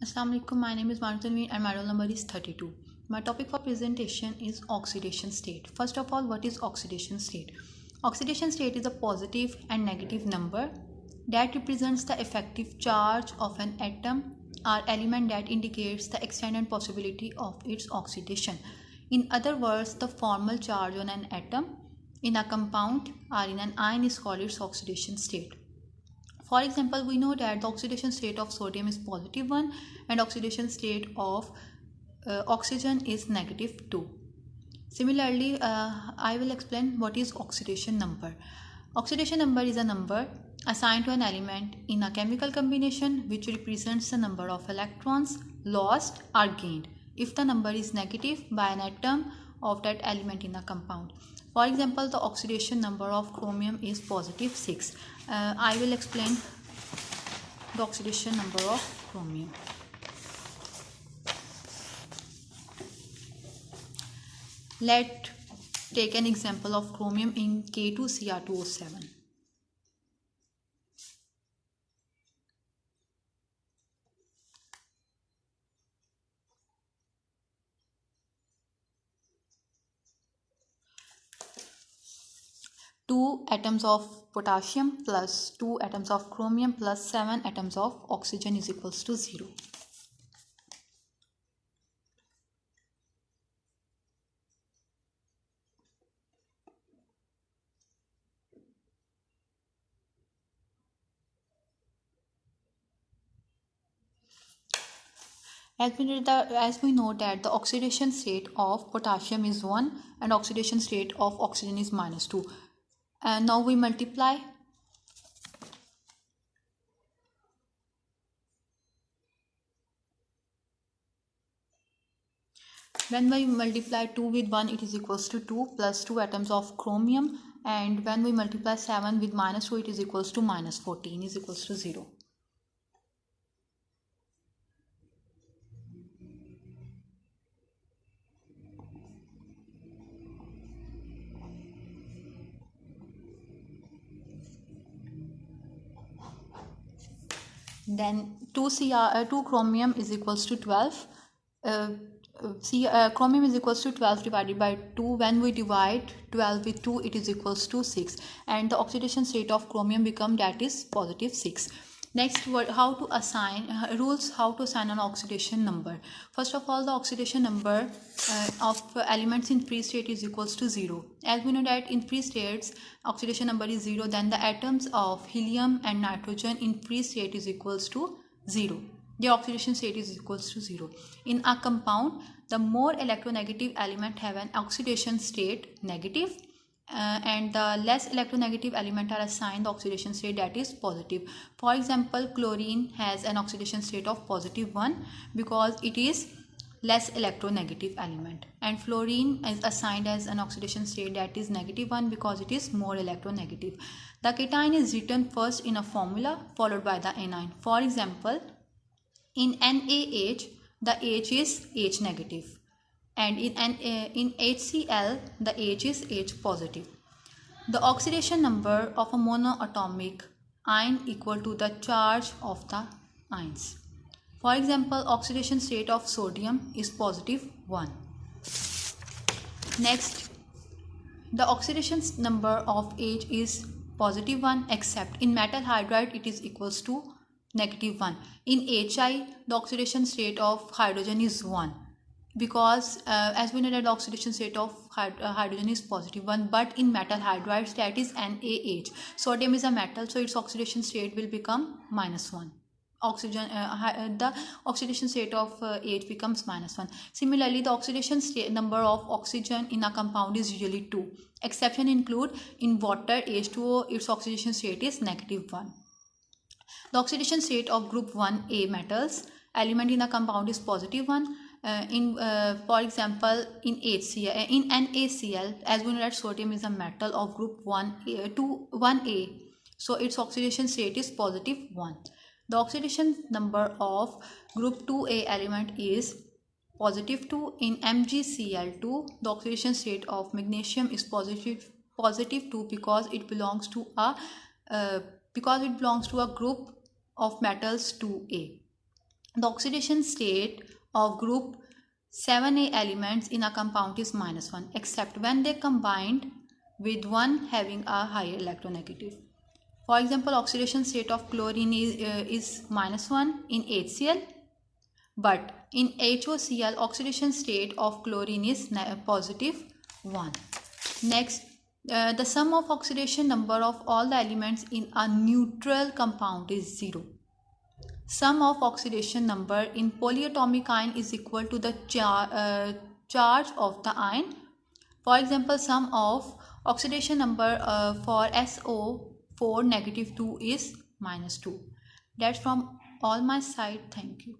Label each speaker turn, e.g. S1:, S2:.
S1: Assalamu alaikum. My name is Marutanvi and my roll number is 32. My topic for presentation is oxidation state. First of all, what is oxidation state? Oxidation state is a positive and negative number that represents the effective charge of an atom or element that indicates the extent and possibility of its oxidation. In other words, the formal charge on an atom in a compound or in an ion is called its oxidation state. For example, we know that the oxidation state of sodium is positive 1 and oxidation state of oxygen is negative 2. Similarly, I will explain what is oxidation number. Oxidation number is a number assigned to an element in a chemical combination which represents the number of electrons lost or gained if the number is negative by an atom of that element in a compound. For example, the oxidation number of chromium is positive 6. I will explain the oxidation number of chromium. Let's take an example of chromium in K2Cr2O7. Two atoms of potassium plus 2 atoms of chromium plus 7 atoms of oxygen is equals to 0. As we know that the oxidation state of potassium is 1 and oxidation state of oxygen is minus 2. And now we multiply. When we multiply 2 with 1, it is equals to 2 plus 2 atoms of chromium, and when we multiply 7 with minus 2, it is equals to minus 14 is equals to 0. Then 2 chromium is equals to 12. Chromium is equals to 12 divided by 2. When we divide 12 with 2, it is equals to 6, and the oxidation state of chromium become that is positive 6. Next, how to assign rules how to assign an oxidation number. First of all, the oxidation number of elements in free state is equals to 0. As we know that in free states oxidation number is 0, then the atoms of helium and nitrogen in free state is equals to 0. Their oxidation state is equals to 0. In a compound, the more electronegative element have an oxidation state negative, and the less electronegative element are assigned the oxidation state that is positive. For example, chlorine has an oxidation state of positive 1 because it is less electronegative element, and fluorine is assigned as an oxidation state that is negative 1 because it is more electronegative. The cation is written first in a formula followed by the anion. For example, in NaH, the H is H negative, and in HCl, the H is H positive. The oxidation number of a monoatomic ion equal to the charge of the ions. For example, oxidation state of sodium is positive 1. Next, the oxidation number of H is positive 1, except in metal hydride it is equals to negative 1. In HI, the oxidation state of hydrogen is 1 because as we know that the oxidation state of hydrogen is positive 1, but in metal hydrides, that is NaH, sodium is a metal, so its oxidation state will become minus 1. The oxidation state of H becomes minus 1. Similarly, the oxidation number of oxygen in a compound is usually 2. Exception include in water H2O, its oxidation state is negative 1. The oxidation state of group 1A metals element in a compound is positive 1. For example, in NaCl, as we know that sodium is a metal of group 1A, so its oxidation state is positive 1. The oxidation number of group 2A element is positive 2. In MgCl2, the oxidation state of magnesium is positive 2 because it belongs to a group of metals 2A. The oxidation state of group 7A elements in a compound is -1 except when they combined with one having a higher electronegative. For example, oxidation state of chlorine is -1 in HCl, but in HOCl oxidation state of chlorine is +1. Next, the sum of oxidation number of all the elements in a neutral compound is 0. Sum of oxidation number in polyatomic ion is equal to the charge of the ion. For example, sum of oxidation number for SO4 -2 is -2. That's from all my side. Thank you.